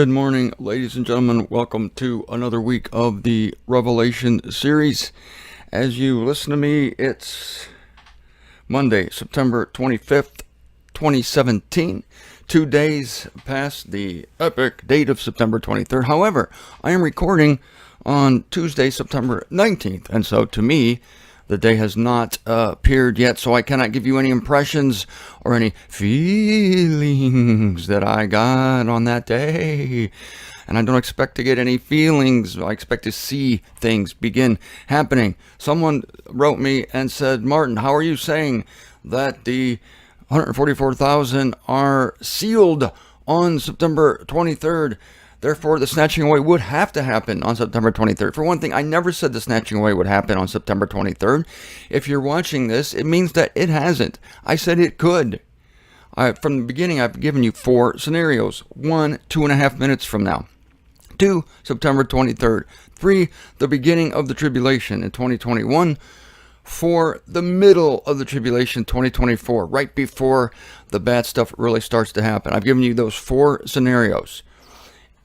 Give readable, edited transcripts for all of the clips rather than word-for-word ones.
Good morning, ladies and gentlemen. Welcome to another week of the Revelation series. As you listen to me, it's Monday, September 25th, 2017. 2 days past the epic date of September 23rd. However, I am recording on Tuesday, September 19th. And so to me, the day has not appeared yet, so I cannot give you any impressions or any feelings that I got on that day. And I don't expect to get any feelings. I expect to see things begin happening. Someone wrote me and said, Martin, how are you saying that the 144,000 are sealed on September 23rd? Therefore, the snatching away would have to happen on September 23rd. For one thing, I never said the snatching away would happen on September 23rd. If you're watching this, it means that it hasn't. I said it could. From the beginning, I've given you 4 scenarios. 1, 2.5 minutes from now. 2, September 23rd. 3, the beginning of the tribulation in 2021. 4, the middle of the tribulation, 2024, right before the bad stuff really starts to happen. I've given you those 4 scenarios.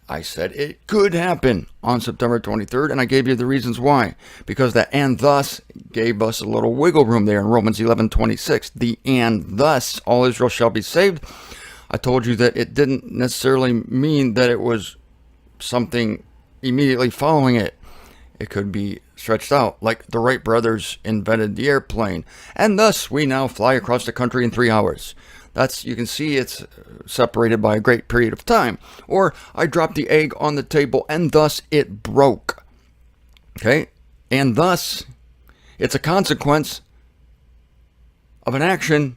I said it could happen on September 23rd, and I gave you the reasons why. Because that and thus gave us a little wiggle room there in Romans 11:26. The and thus all Israel shall be saved. I told you that it didn't necessarily mean that it was something immediately following it. It could be stretched out, like the Wright brothers invented the airplane. And thus we now fly across the country in 3 hours. You can see it's separated by a great period of time. Or I dropped the egg on the table and thus it broke. Okay? And thus it's a consequence of an action,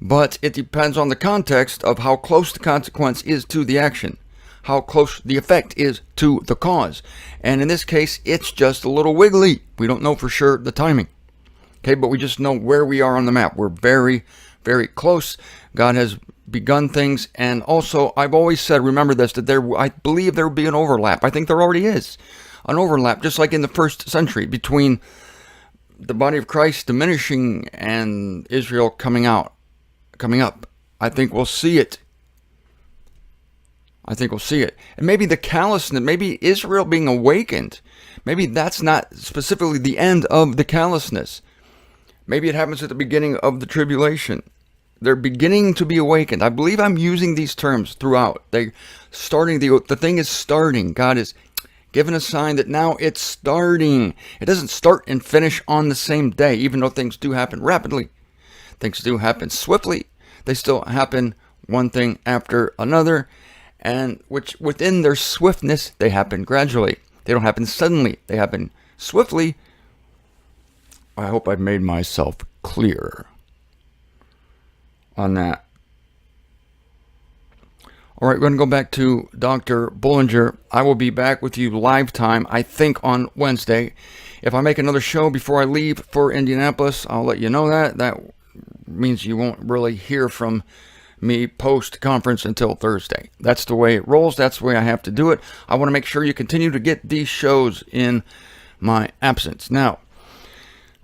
but it depends on the context of how close the consequence is to the action, how close the effect is to the cause. And in this case, it's just a little wiggly. We don't know for sure the timing. Okay, but we just know where we are on the map. We're very close. God has begun things, and also I've always said, remember this, that I believe there will be an overlap. I think there already is an overlap, just like in the first century, between the body of Christ diminishing and Israel coming up. I think we'll see it. And maybe the callousness, maybe Israel being awakened, maybe that's not specifically the end of the callousness. Maybe it happens at the beginning of the tribulation. They're beginning to be awakened. I believe I'm using these terms throughout. The thing is starting. God is giving a sign that now it's starting. It doesn't start and finish on the same day, even though things do happen rapidly. Things do happen swiftly. They still happen one thing after another, and which within their swiftness, they happen gradually. They don't happen suddenly. They happen swiftly. I hope I've made myself clear on that. All right, we're going to go back to Dr. Bullinger. I will be back with you live time, I think, on Wednesday. If I make another show before I leave for Indianapolis, I'll let you know that. That means you won't really hear from me post-conference until Thursday. That's the way it rolls. That's the way I have to do it. I want to make sure you continue to get these shows in my absence. Now,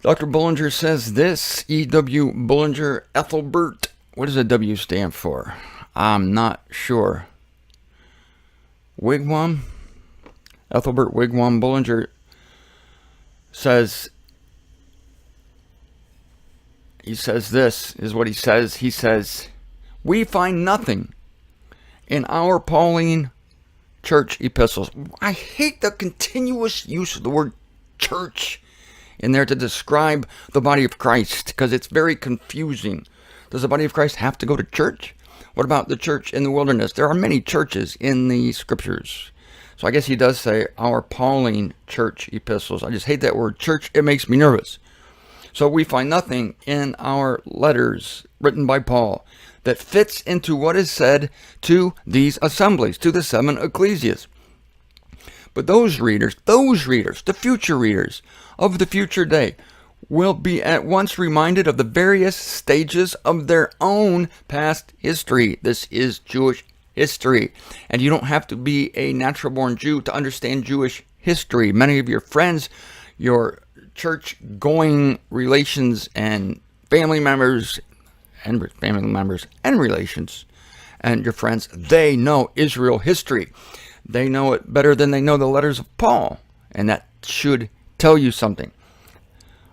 Dr. Bullinger says this, E.W. Bullinger, Ethelbert. What does a W stand for? I'm not sure. Wigwam? Ethelbert Wigwam Bullinger says, this is what he says. He says, we find nothing in our Pauline church epistles. I hate the continuous use of the word church in there to describe the body of Christ, because it's very confusing. Does the body of Christ have to go to church? What about the church in the wilderness? There are many churches in the scriptures. So I guess he does say our Pauline church epistles. I just hate that word church. It makes me nervous. So we find nothing in our letters written by Paul that fits into what is said to these assemblies, to the 7 Ecclesias. But those readers, the future readers of the future day, will be at once reminded of the various stages of their own past history. This is Jewish history. And you don't have to be a natural-born Jew to understand Jewish history. Many of your friends, your church-going relations and family members and relations and your friends, they know Israel history. They know it better than they know the letters of Paul. And that should tell you something.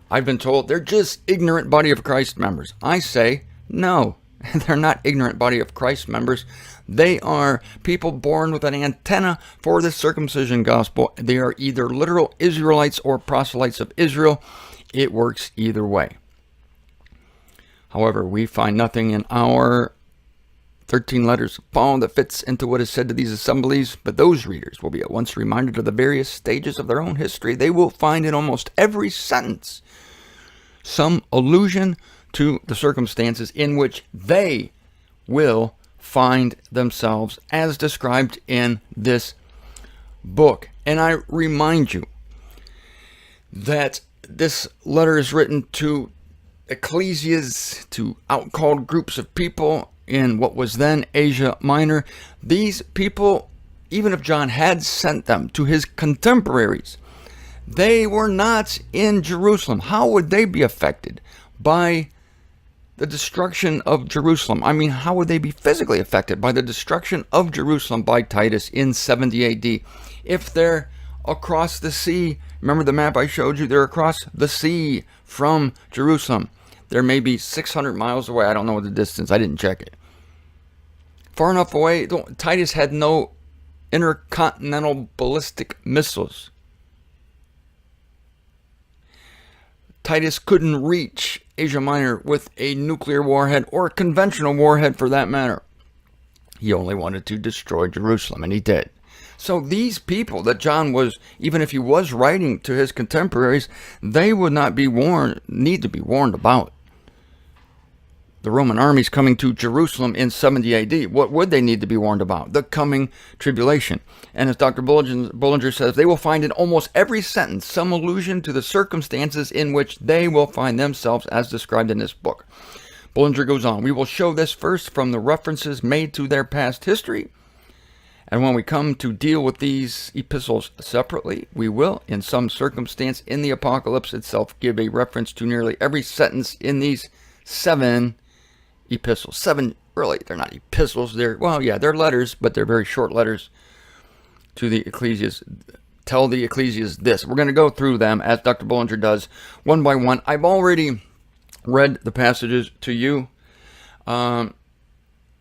I've been told they're just ignorant body of Christ members. I say, no, they're not ignorant body of Christ members. They are people born with an antenna for the circumcision gospel. They are either literal Israelites or proselytes of Israel. It works either way. However, we find nothing in our 13 letters of Paul that fits into what is said to these assemblies, but those readers will be at once reminded of the various stages of their own history. They will find in almost every sentence some allusion to the circumstances in which they will find themselves as described in this book. And I remind you that this letter is written to Ecclesias, to outcalled groups of people in what was then Asia Minor. These people, even if John had sent them to his contemporaries, they were not in Jerusalem. How would they be affected by the destruction of Jerusalem? I mean, how would they be physically affected by the destruction of Jerusalem by Titus in 70 AD? If they're across the sea, remember the map I showed you? They're across the sea from Jerusalem. They're maybe 600 miles away. I don't know the distance. I didn't check it. Far enough away. Titus had no intercontinental ballistic missiles. Titus couldn't reach Asia Minor with a nuclear warhead or a conventional warhead for that matter. He only wanted to destroy Jerusalem, and he did. So these people that John was, even if he was writing to his contemporaries, they would not be need to be warned about the Roman armies coming to Jerusalem in 70 AD. What would they need to be warned about? The coming tribulation. And as Dr. Bullinger says, they will find in almost every sentence some allusion to the circumstances in which they will find themselves as described in this book. Bullinger goes on, we will show this first from the references made to their past history. And when we come to deal with these epistles separately, we will, in some circumstance in the Apocalypse itself, give a reference to nearly every sentence in these 7 epistles. 7, really, they're not epistles. They're letters, but they're very short letters to the Ecclesias. Tell the Ecclesias this. We're going to go through them, as Dr. Bullinger does, one by one. I've already read the passages to you. My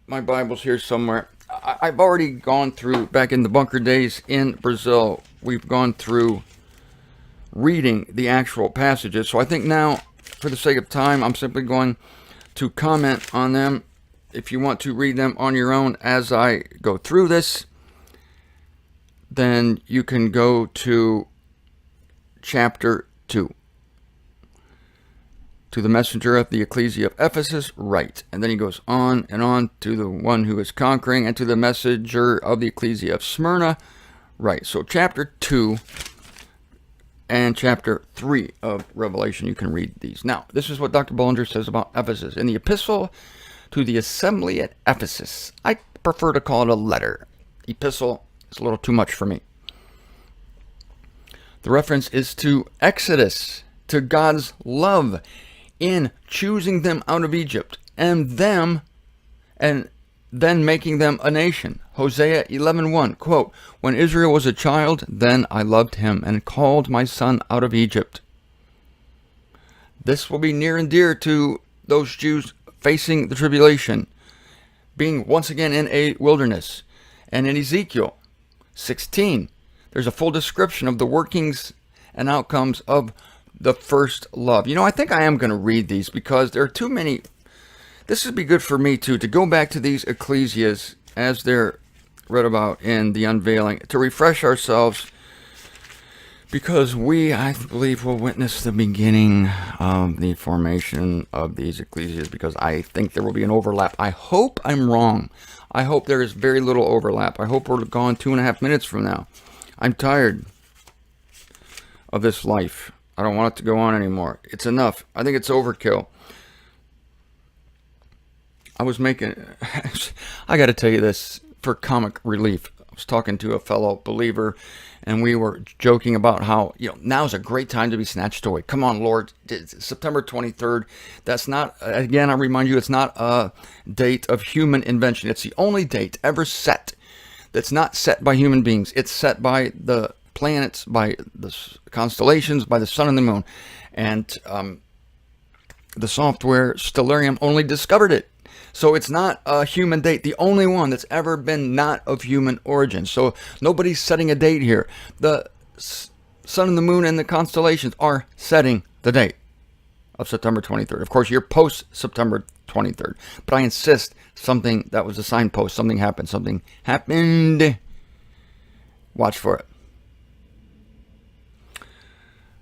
Bible's here somewhere. I've already gone through, back in the bunker days in Brazil, we've gone through reading the actual passages. So I think now, for the sake of time, I'm simply going to comment on them. If you want to read them on your own as I go through this, then you can go to chapter 2. To the messenger of the Ecclesia of Ephesus, write. And then he goes on and on to the one who is conquering, and to the messenger of the Ecclesia of Smyrna, write. So chapter 2 and chapter 3 of Revelation, you can read these. Now, this is what Dr. Bullinger says about Ephesus. In the epistle to the assembly at Ephesus, I prefer to call it a letter. Epistle is a little too much for me. The reference is to Exodus, to God's love in choosing them out of Egypt and then making them a nation. Hosea 11:1, quote, when Israel was a child, then I loved him and called my son out of Egypt. This will be near and dear to those Jews facing the tribulation, being once again in a wilderness. And in Ezekiel 16, there's a full description of the workings and outcomes of the first love. You know, I think I am going to read these because there are too many. This would be good for me too, to go back to these Ecclesias as they're read about in the unveiling, to refresh ourselves, because we, I believe, will witness the beginning of the formation of these Ecclesias, because I think there will be an overlap. I hope I'm wrong. I hope there is very little overlap. I hope we're gone 2.5 minutes from now. I'm tired of this life. I don't want it to go on anymore. It's enough. I think it's overkill. I was making, I got to tell you this for comic relief. was talking to a fellow believer, and we were joking about how, now's a great time to be snatched away. Come on, Lord. September 23rd. That's not, again, I remind you, it's not a date of human invention. It's the only date ever set that's not set by human beings. It's set by the planets, by the constellations, by the sun and the moon. And the software Stellarium only discovered it. So it's not a human date, the only one that's ever been not of human origin. So nobody's setting a date here. The sun and the moon and the constellations are setting the date of September 23rd. Of course, you're post September 23rd. But I insist, something that was a signpost, something happened. Something happened. Watch for it.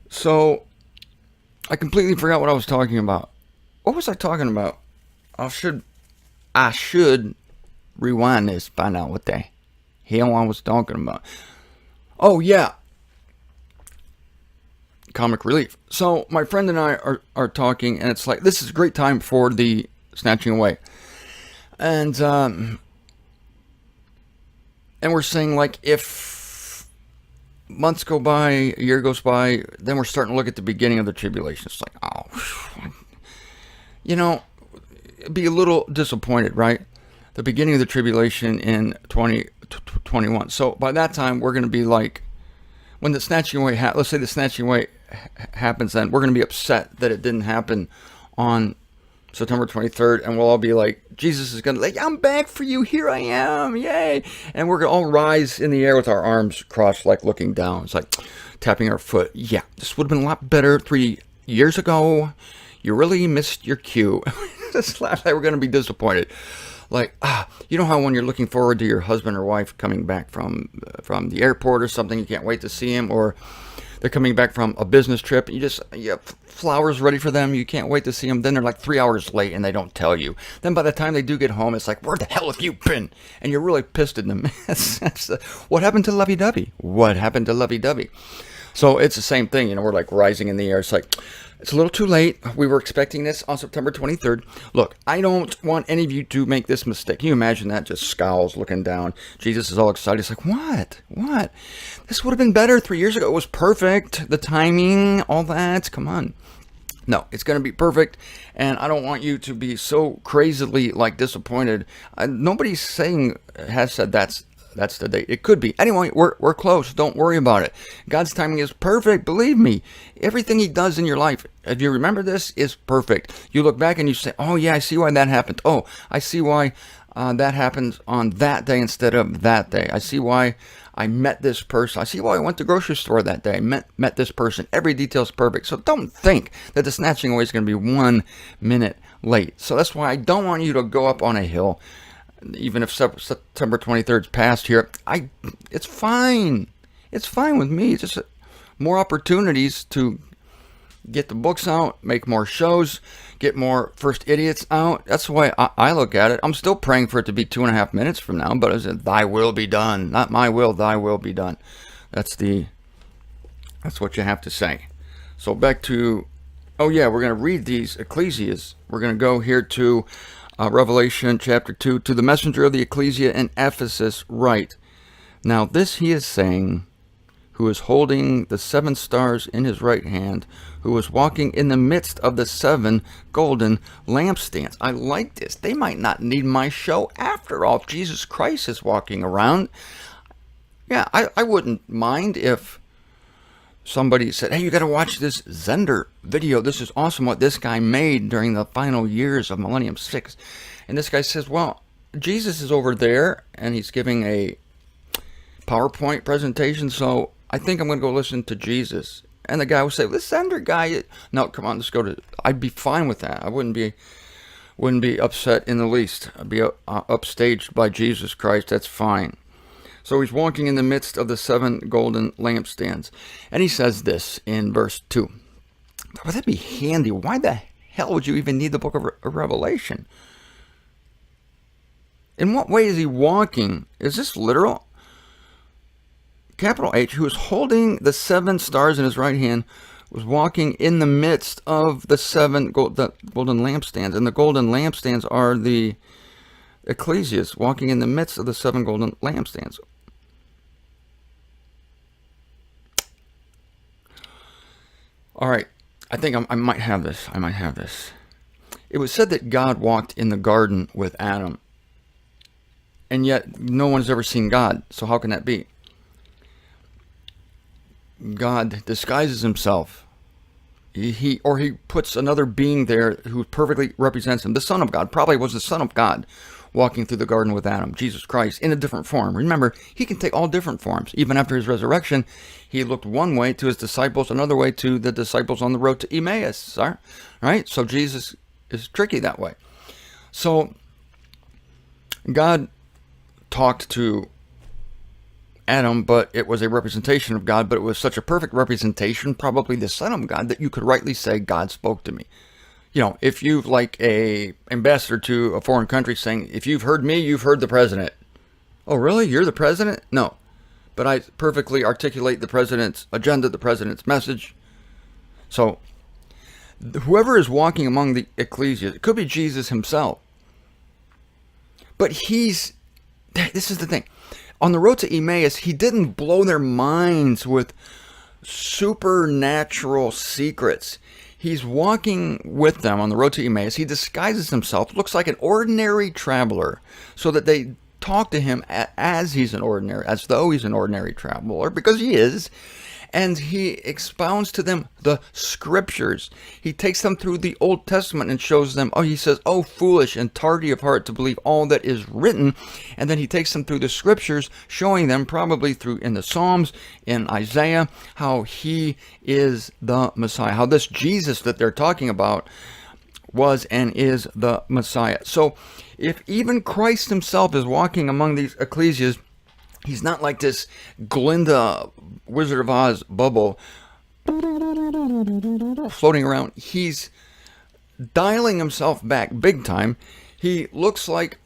So I completely forgot what I was talking about. What was I talking about? I should rewind this, find out what the hell I was talking about. Oh, yeah. Comic relief. So my friend and I are talking, and it's like, this is a great time for the snatching away. And we're saying, like, if months go by, a year goes by, then we're starting to look at the beginning of the tribulation. It's like, be a little disappointed, right? The beginning of the tribulation in 2021. So by that time, we're going to be like, when the snatching away, let's say the snatching away happens, then we're going to be upset that it didn't happen on September 23rd, and we'll all be like, Jesus is going to, like, I'm back for you, here I am, yay! And we're going to all rise in the air with our arms crossed, like looking down. It's like tapping our foot. Yeah, this would have been a lot better 3 years ago. You really missed your cue. Just laugh like we're going to be disappointed. Like, you know how when you're looking forward to your husband or wife coming back from the airport or something, you can't wait to see him, or they're coming back from a business trip, and you have flowers ready for them, you can't wait to see them, then they're like 3 hours late and they don't tell you. Then by the time they do get home, it's like, where the hell have you been? And you're really pissed at them. What happened to lovey-dovey? What happened to lovey-dovey? So it's the same thing, we're like rising in the air. It's like, it's a little too late. We were expecting this on September 23rd. Look, I don't want any of you to make this mistake. Can you imagine that? Just scowls looking down. Jesus is all excited. He's like, what? What? This would have been better 3 years ago. It was perfect. The timing, all that. Come on. No, it's going to be perfect, and I don't want you to be so crazily, like, disappointed. Nobody has said that's the date. It could be. Anyway, we're close. Don't worry about it. God's timing is perfect. Believe me. Everything he does in your life, if you remember this, is perfect. You look back and you say, oh, yeah, I see why that happened. Oh, I see why that happened on that day instead of that day. I see why I met this person. I see why I went to the grocery store that day. I met this person. Every detail is perfect. So don't think that the snatching away is going to be 1 minute late. So that's why I don't want you to go up on a hill. Even if September 23rd is past here, it's fine. It's fine with me. It's just more opportunities to get the books out, make more shows, get more First Idiots out. That's the way I look at it. I'm still praying for it to be 2.5 minutes from now, but I said, thy will be done. Not my will, thy will be done. That's what you have to say. So back to, we're going to read these Ecclesias. We're going to go here to Revelation chapter 2. To the messenger of the Ecclesia in Ephesus write, now this he is saying, who is holding the 7 stars in his right hand, who is walking in the midst of the 7 golden lampstands. I like this. They might not need my show after all. Jesus Christ is walking around. Yeah, I wouldn't mind if somebody said, hey, you got to watch this Zender video. This is awesome what this guy made during the final years of Millennium 6. And this guy says, well, Jesus is over there, and he's giving a PowerPoint presentation, so I think I'm going to go listen to Jesus. And the guy would say, this Zender guy, no, come on, let's go to, I'd be fine with that. I wouldn't be upset in the least. I'd be upstaged by Jesus Christ. That's fine. So he's walking in the midst of the 7 golden lampstands. And he says this in verse 2. Would that be handy? Why the hell would you even need the book of Revelation? In what way is he walking? Is this literal? Capital H, who is holding the 7 stars in his right hand, was walking in the midst of the 7 golden lampstands. And the golden lampstands are the Ecclesias, walking in the midst of the 7 golden lampstands. All right. I think I might have this. I might have this. It was said that God walked in the garden with Adam, and yet no one's ever seen God. So how can that be? God disguises himself. He puts another being there who perfectly represents him. The Son of God probably was the Son of God walking through the garden with Adam, Jesus Christ, in a different form. Remember, he can take all different forms. Even after his resurrection, he looked one way to his disciples, another way to the disciples on the road to Emmaus. Right? So Jesus is tricky that way. So God talked to Adam, but it was a representation of God, but it was such a perfect representation, probably the Son of God, that you could rightly say, God spoke to me. You know, if you've like a ambassador to a foreign country saying, if you've heard me, you've heard the president. Oh, really? You're the president? No. But I perfectly articulate the president's agenda, the president's message. So, whoever is walking among the Ecclesias, it could be Jesus himself. But this is the thing. On the road to Emmaus, he didn't blow their minds with supernatural secrets. He's walking with them on the road to Emmaus. He disguises himself, looks like an ordinary traveler, so that they talk to him as though he's an ordinary traveler, because he is. And he expounds to them the scriptures. He takes them through the Old Testament and shows them, he says, oh, foolish and tardy of heart to believe all that is written. And then he takes them through the scriptures, showing them probably through in the Psalms, in Isaiah, how he is the Messiah, how this Jesus that they're talking about was and is the Messiah. So if even Christ himself is walking among these Ecclesias, he's not like this Glinda Wizard of Oz bubble floating around. He's dialing himself back big time. He looks like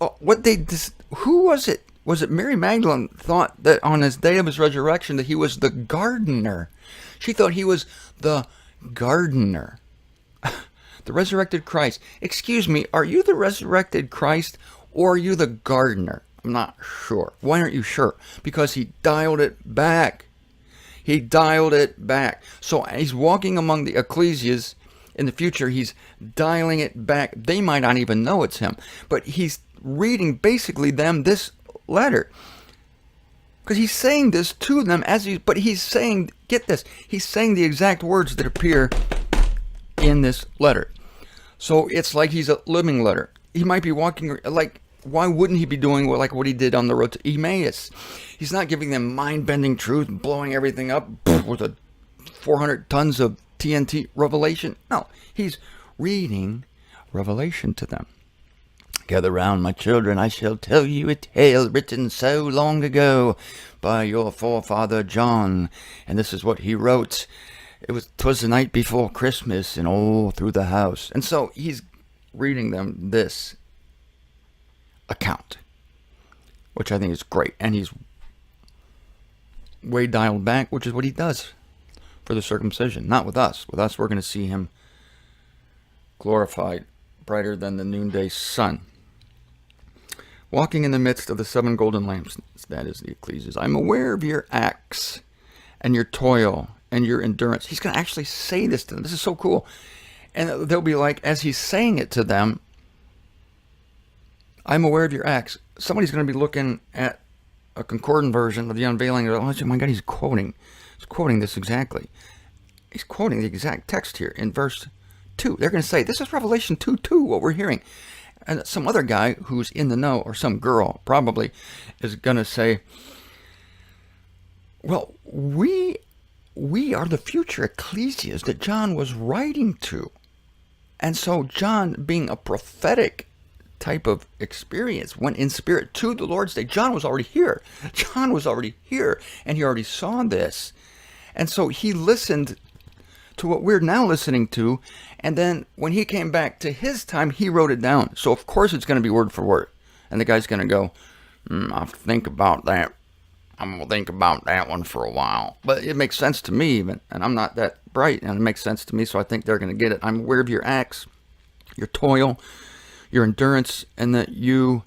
who was it? Was it Mary Magdalene thought that on his day of his resurrection that he was the gardener? She thought he was the gardener. The resurrected Christ. Excuse me, are you the resurrected Christ or are you the gardener? I'm not sure. Why aren't you sure? Because he dialed it back. He dialed it back. So he's walking among the Ecclesias in the future. He's dialing it back. They might not even know it's him. But he's reading basically them this letter. Because he's saying this to them but he's saying, get this, he's saying the exact words that appear in this letter. So it's like he's a living letter. He might be walking like, why wouldn't he be doing what he did on the road to Emmaus? He's not giving them mind-bending truth, blowing everything up with 400 tons of TNT revelation. No, he's reading revelation to them. Gather round, my children, I shall tell you a tale written so long ago by your forefather John. And this is what he wrote. 'Twas the night before Christmas, and all through the house. And so he's reading them this account, which I think is great. And he's way dialed back, which is what he does for the circumcision. Not with us. With us, we're going to see him glorified, brighter than the noonday sun. Walking in the midst of the 7 golden lamps, that is the Ecclesias. I'm aware of your acts and your toil and your endurance. He's going to actually say this to them. This is so cool. And they'll be like, as he's saying it to them, I'm aware of your acts. Somebody's going to be looking at a concordant version of the unveiling. Oh my God, he's quoting this exactly. He's quoting the exact text here in verse 2. They're going to say, this is Revelation 2:2, what we're hearing. And some other guy who's in the know, or some girl probably, is going to say, well, we are the future Ecclesias that John was writing to. And so John, being a prophetic type of experience, went in spirit to the Lord's day. John was already here. John was already here, and he already saw this. And so he listened to what we're now listening to, and then when he came back to his time, he wrote it down. So of course it's going to be word for word. And the guy's going to go, I'll think about that. I'm going to think about that one for a while. But it makes sense to me even, and I'm not that bright, and it makes sense to me, so I think they're going to get it. I'm aware of your acts, your toil, your endurance, and that you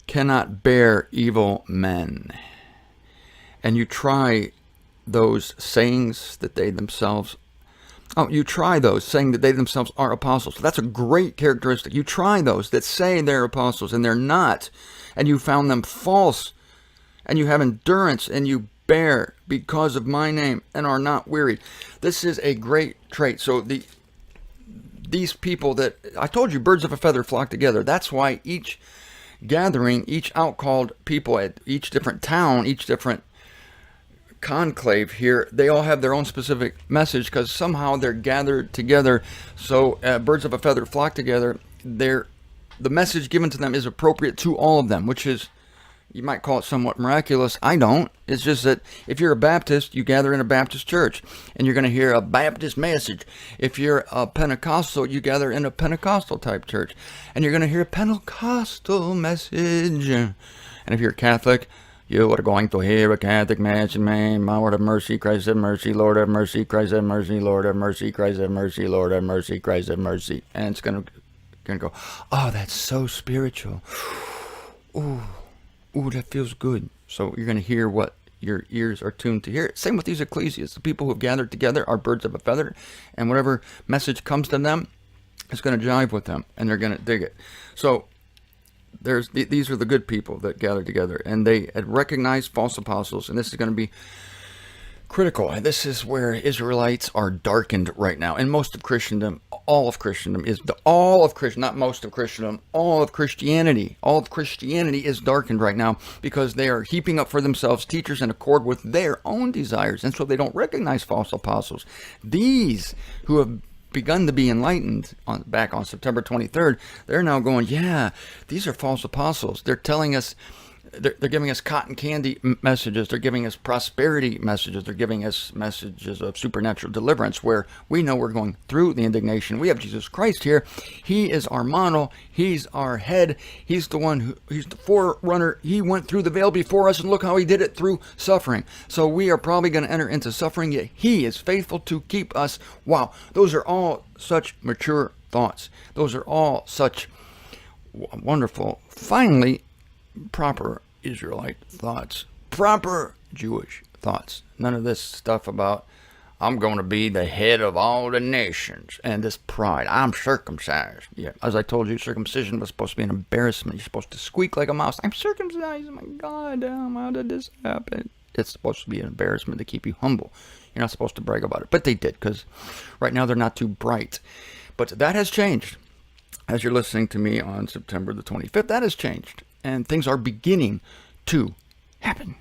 cannot bear evil men. And you try those sayings that they themselves Oh, you try those, saying that they themselves are apostles. So that's a great characteristic. You try those that say they're apostles and they're not, and you found them false, and you have endurance, and you bear because of my name and are not wearied. This is a great trait. So these people that I told you, birds of a feather flock together. That's why each gathering, each outcalled people at each different town, each different conclave here, they all have their own specific message, because somehow they're gathered together. So birds of a feather flock together. The message given to them is appropriate to all of them, which is, you might call it somewhat miraculous. I don't. It's just that if you're a Baptist, you gather in a Baptist church, and you're going to hear a Baptist message. If you're a Pentecostal, you gather in a Pentecostal type church, and you're going to hear a Pentecostal message. And if you're Catholic, you are going to hear a Catholic message. Man, my Lord have mercy, Christ have mercy, Lord have mercy, Christ have mercy, Lord have mercy, Christ have mercy, Lord have mercy, Christ have mercy. And it's going to go, oh, that's so spiritual. Ooh, that feels good. So you're going to hear what your ears are tuned to hear. Same with these Ecclesias. The people who have gathered together are birds of a feather, and whatever message comes to them is going to jive with them, and they're going to dig it. So these are the good people that gather together, and they had recognized false apostles, and this is going to be critical. And this is where Israelites are darkened right now. And most of Christendom, all of Christendom not most of Christendom, all of Christianity is darkened right now, because they are heaping up for themselves teachers in accord with their own desires. And so they don't recognize false apostles. These who have begun to be enlightened back on September 23rd, they're now going, yeah, these are false apostles. They're telling us, they're giving us cotton candy messages. They're giving us prosperity messages. They're giving us messages of supernatural deliverance, where we know we're going through the indignation. We have Jesus Christ here. He is our model. He's our head. He's the one he's the forerunner. He went through the veil before us, and look how he did it through suffering. So we are probably going to enter into suffering, yet he is faithful to keep us. Wow. Those are all such mature thoughts. Those are all such wonderful, finally, proper Israelite thoughts, proper Jewish thoughts. None of this stuff about, I'm going to be the head of all the nations, and this pride. I'm circumcised. Yeah, as I told you, circumcision was supposed to be an embarrassment. You're supposed to squeak like a mouse. I'm circumcised. Oh my God, how did this happen? It's supposed to be an embarrassment to keep you humble. You're not supposed to brag about it, but they did, because right now they're not too bright. But that has changed. As you're listening to me on September the 25th, that has changed. And things are beginning to happen.